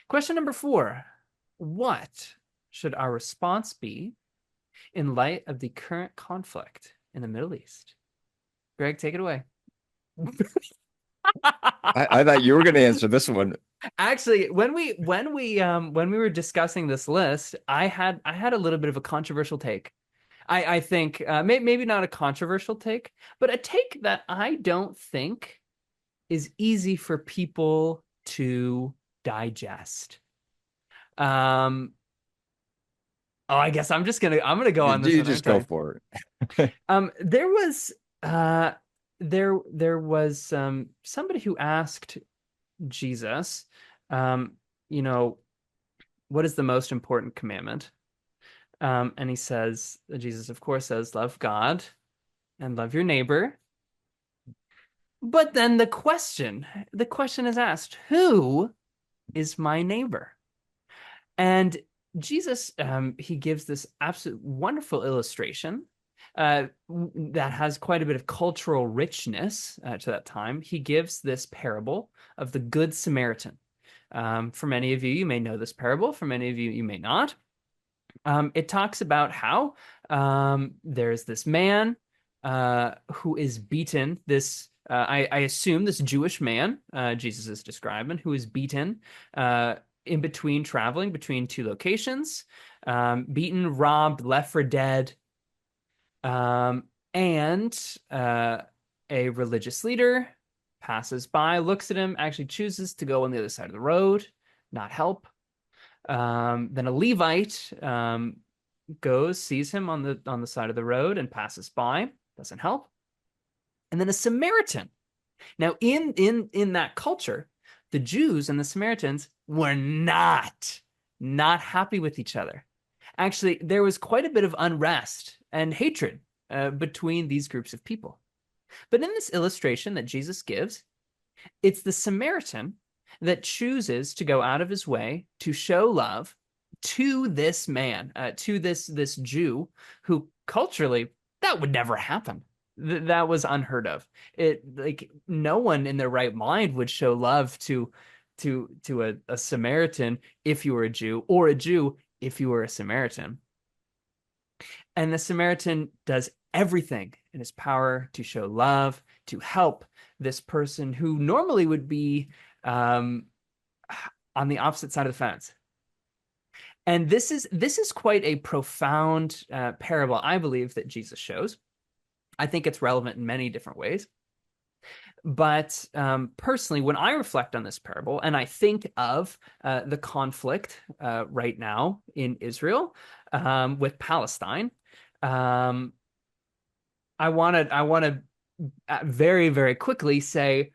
Question number 4. What should our response be in light of the current conflict in the Middle East? Greg, take it away. I thought you were going to answer this one. Actually, when we were discussing this list, I had a little bit of a controversial take. I think maybe not a controversial take, but a take that I don't think is easy for people to digest. Um, oh, I guess I'm gonna go on this You one, just aren't go I? for it. There was there was somebody who asked Jesus, um, you know, what is the most important commandment? And he says, Jesus, of course, says, love God and love your neighbor. But then the question is asked, who is my neighbor? And Jesus, he gives this absolute wonderful illustration that has quite a bit of cultural richness to that time. He gives this parable of the Good Samaritan. For many of you, you may know this parable. For many of you, you may not. It talks about how there's this man who is beaten. I assume this Jewish man Jesus is describing, who is beaten in between traveling between two locations, beaten, robbed, left for dead, and a religious leader passes by, looks at him, actually chooses to go on the other side of the road, not help. Then a Levite goes, sees him on the side of the road and passes by, doesn't help. And then a Samaritan. Now, in that culture, the Jews and the Samaritans were not happy with each other. Actually, there was quite a bit of unrest and hatred between these groups of people. But in this illustration that Jesus gives, it's the Samaritan that chooses to go out of his way to show love to this man, to this Jew, who culturally that would never happen. That was unheard of. It like no one in their right mind would show love to a Samaritan if you were a Jew, or a Jew if you were a Samaritan. And the Samaritan does everything in his power to show love, to help this person who normally would be um, on the opposite side of the fence. And this is quite a profound parable, I believe, that Jesus shows. I think it's relevant in many different ways. But personally, when I reflect on this parable and I think of the conflict right now in Israel with Palestine, um, I want to very, very quickly say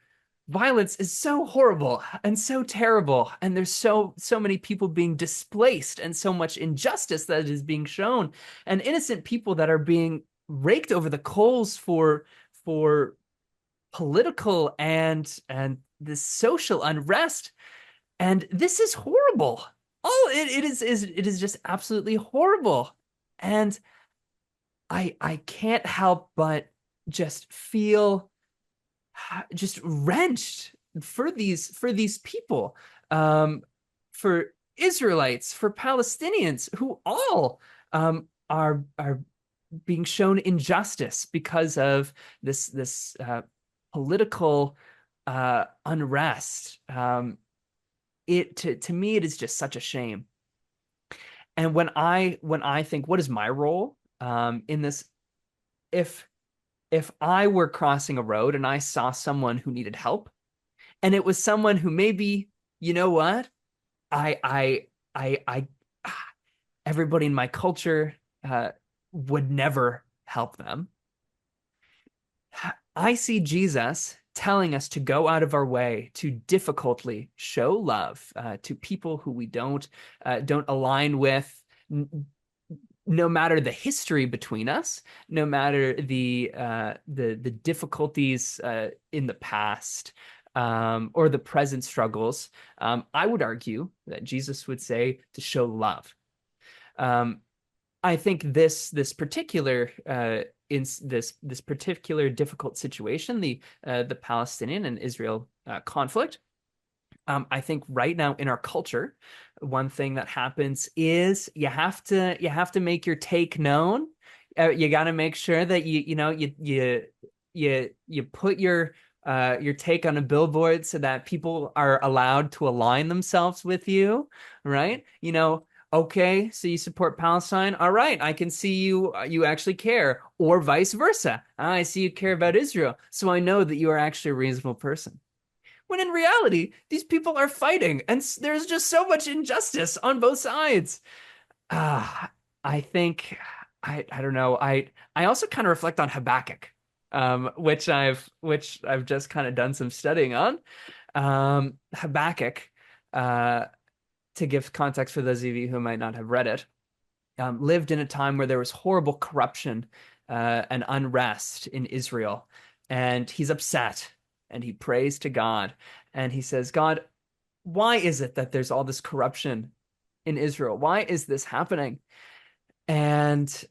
violence is so horrible and so terrible, and there's so many people being displaced and so much injustice that is being shown, and innocent people that are being raked over the coals for political and this social unrest. And this is horrible. Oh, it is just absolutely horrible. And I can't help but just feel just wrenched for these people, um, for Israelites, for Palestinians, who all are being shown injustice because of this political unrest. It to me it is just such a shame. And when I think, what is my role in this? If if I were crossing a road and I saw someone who needed help, and it was someone who maybe, you know what, I everybody in my culture would never help them. I see Jesus telling us to go out of our way to difficultly show love to people who we don't align with, no matter the history between us, no matter the difficulties in the past, or the present struggles. I would argue that Jesus would say to show love. Um, I think this particular in this particular difficult situation, the Palestinian and Israel conflict, I think right now in our culture, one thing that happens is you have to make your take known. You got to make sure that you put your take on a billboard so that people are allowed to align themselves with you, right? Okay, so you support Palestine. All right, I can see you actually care, or vice versa. I see you care about Israel, so I know that you are actually a reasonable person. When in reality, these people are fighting, and there's just so much injustice on both sides. Ah, I think I don't know. I also kind of reflect on Habakkuk, which I've just kind of done some studying on. Habakkuk, uh, to give context for those of you who might not have read it, lived in a time where there was horrible corruption and unrest in Israel. And he's upset and he prays to God. And he says, God, why is it that there's all this corruption in Israel? Why is this happening? And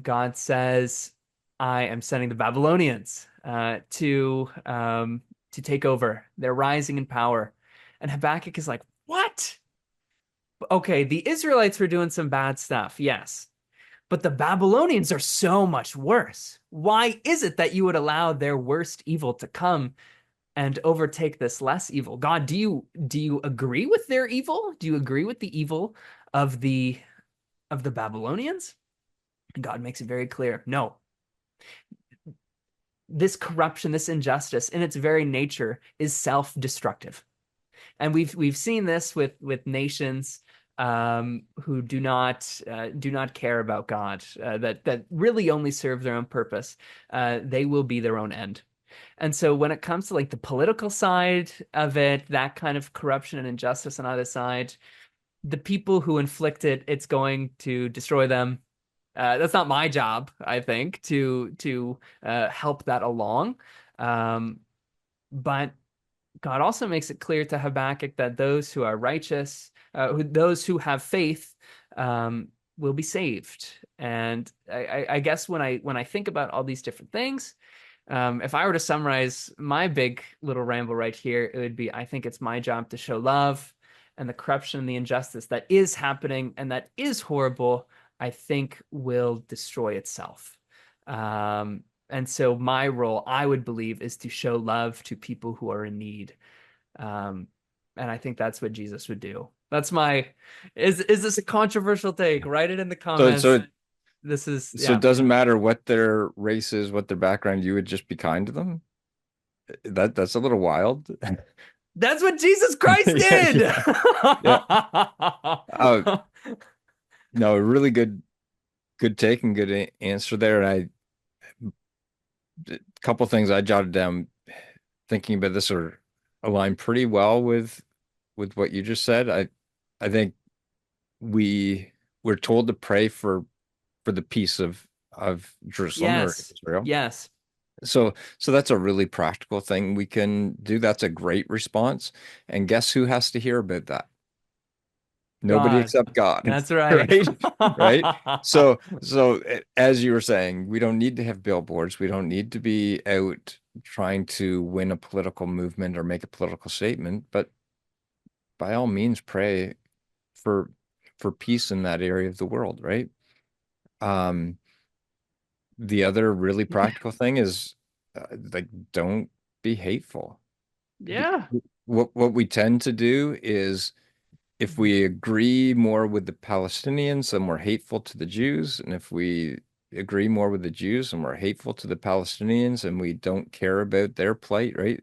God says, I am sending the Babylonians to take over. They're rising in power. And Habakkuk is like, what? Okay, the Israelites were doing some bad stuff, yes. But the Babylonians are so much worse. Why is it that you would allow their worst evil to come and overtake this less evil? God, do you agree with their evil? Do you agree with the evil of the Babylonians? And God makes it very clear. No. This corruption, this injustice in its very nature is self-destructive. And we've seen this with nations who do not care about God, that really only serve their own purpose. They will be their own end. And so when it comes to like the political side of it, that kind of corruption and injustice on either side, the people who inflict it, it's going to destroy them. That's not my job, I think, to help that along. Um, but God also makes it clear to Habakkuk that those who are righteous, those who have faith, will be saved. And I guess when I think about all these different things, if I were to summarize my big little ramble right here, it would be I think it's my job to show love, and the corruption and the injustice that is happening and that is horrible, I think will destroy itself. And so my role, I would believe, is to show love to people who are in need. Um, and I think that's what Jesus would do. That's my, is this a controversial take? Write it in the So comments. so This is, so it yeah. doesn't matter what their race is, what their background, you would just be kind to them. That's a little wild. That's what Jesus Christ Yeah, did. yeah, yeah. Uh, no, really good take and good answer there. And a couple things I jotted down thinking about this are align pretty well with what you just said. I think we we're told to pray for the peace of Jerusalem or Yes. Israel. Yes. So that's a really practical thing we can do. That's a great response. And guess who has to hear about that? Nobody God. except God, That's right. right? Right? So as you were saying, we don't need to have billboards. We don't need to be out trying to win a political movement or make a political statement, but by all means pray for for peace in that area of the world, right? Um, the other really practical thing is like don't be hateful. Be- Yeah. what we tend to do is if we agree more with the Palestinians, then we're hateful to the Jews, and if we agree more with the Jews and we're hateful to the Palestinians and we don't care about their plight, right?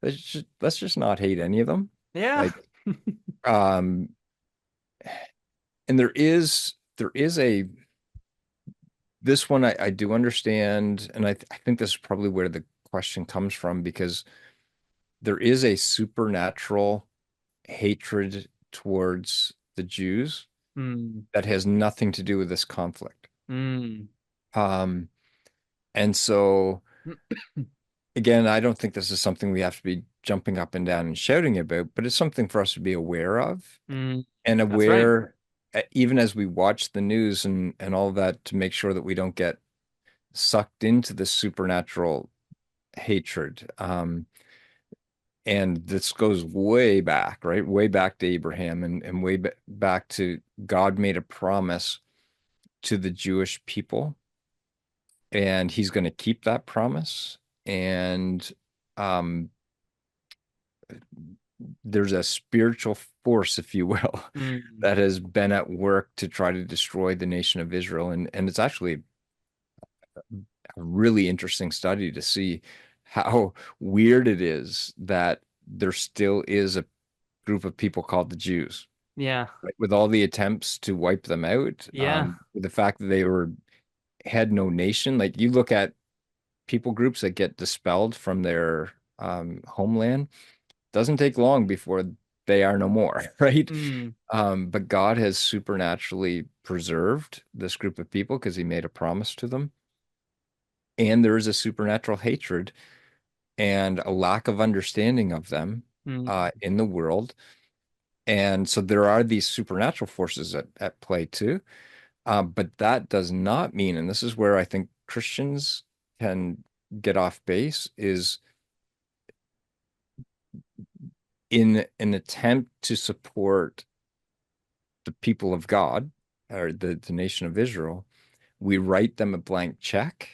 Let's just not hate any of them. Yeah. Like um and there is a this one I do understand, and I think this is probably where the question comes from because there is a supernatural hatred towards the Jews Mm. that has nothing to do with this conflict. Mm. Um, and so again, I don't think this is something we have to be jumping up and down and shouting about, but it's something for us to be aware of Mm. and That's right. aware, even as we watch the news and all of that, to make sure that we don't get sucked into this supernatural hatred. And this goes way back, right? Way back to Abraham and way back to God made a promise to the Jewish people, and he's going to keep that promise. And um, there's a spiritual force, if you will, Mm. that has been at work to try to destroy the nation of Israel. And it's actually a really interesting study to see how weird it is that there still is a group of people called the Jews, Yeah. right? With all the attempts to wipe them out, Yeah. with the fact that they were had no nation. Like you look at people groups that get dispelled from their homeland, doesn't take long before they are no more, right? Mm. But God has supernaturally preserved this group of people because he made a promise to them. And there is a supernatural hatred and a lack of understanding of them Mm. in the world. And so there are these supernatural forces at play too. But that does not mean, and this is where I think Christians can get off base, is in an attempt to support the people of God or the nation of Israel, we write them a blank check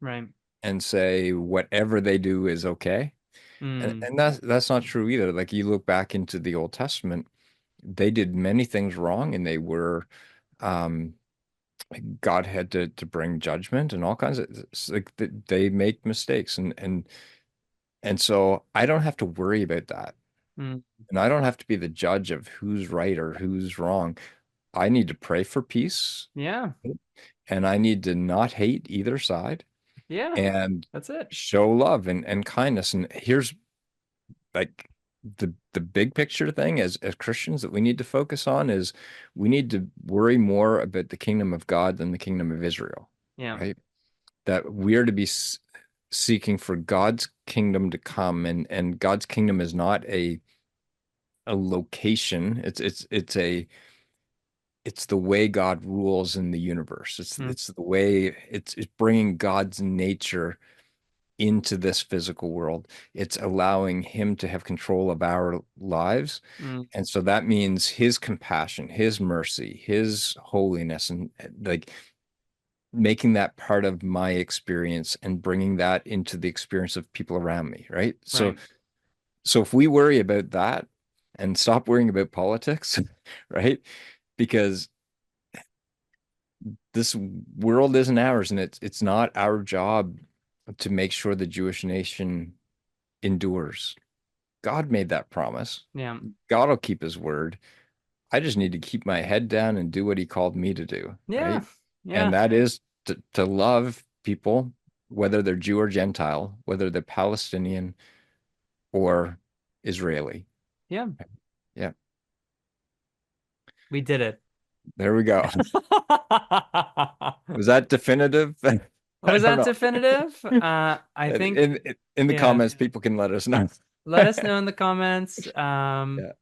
Right. and say whatever they do is okay. And Mm. and that's not true either. Like you look back into the Old Testament, they did many things wrong and they were um God had to bring judgment and all kinds of like they make mistakes and so I don't have to worry about that. Mm. And I don't have to be the judge of who's right or who's wrong. I need to pray for peace Yeah. and I need to not hate either side Yeah. and That's it. show love and kindness. And here's like the big picture thing as Christians that we need to focus on is we need to worry more about the kingdom of God than the kingdom of Israel, Yeah. right? That we are to be seeking for God's kingdom to come and God's kingdom is not a location. It's the way God rules in the universe. Mm. It's the way it's bringing God's nature into this physical world. It's allowing him to have control of our lives. Mm. And so that means his compassion, his mercy, his holiness, and like making that part of my experience and bringing that into the experience of people around me, right? So Right. so if we worry about that and stop worrying about politics, right? Because this world isn't ours and it's not our job to make sure the Jewish nation endures. God made that promise. Yeah. God will keep his word. I just need to keep my head down and do what he called me to do, Yeah. right? And Yeah. that is to love people, whether they're Jew or Gentile, whether they're Palestinian or Israeli. Yeah. Yeah, We did it. there we go. Was that definitive? I Was don't that know. definitive? I think, In the yeah. comments, people can let us know. Let us know in the comments. Yeah.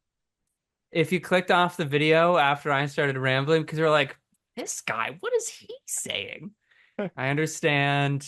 If you clicked off the video after I started rambling because you're like, this guy, what is he saying? I understand.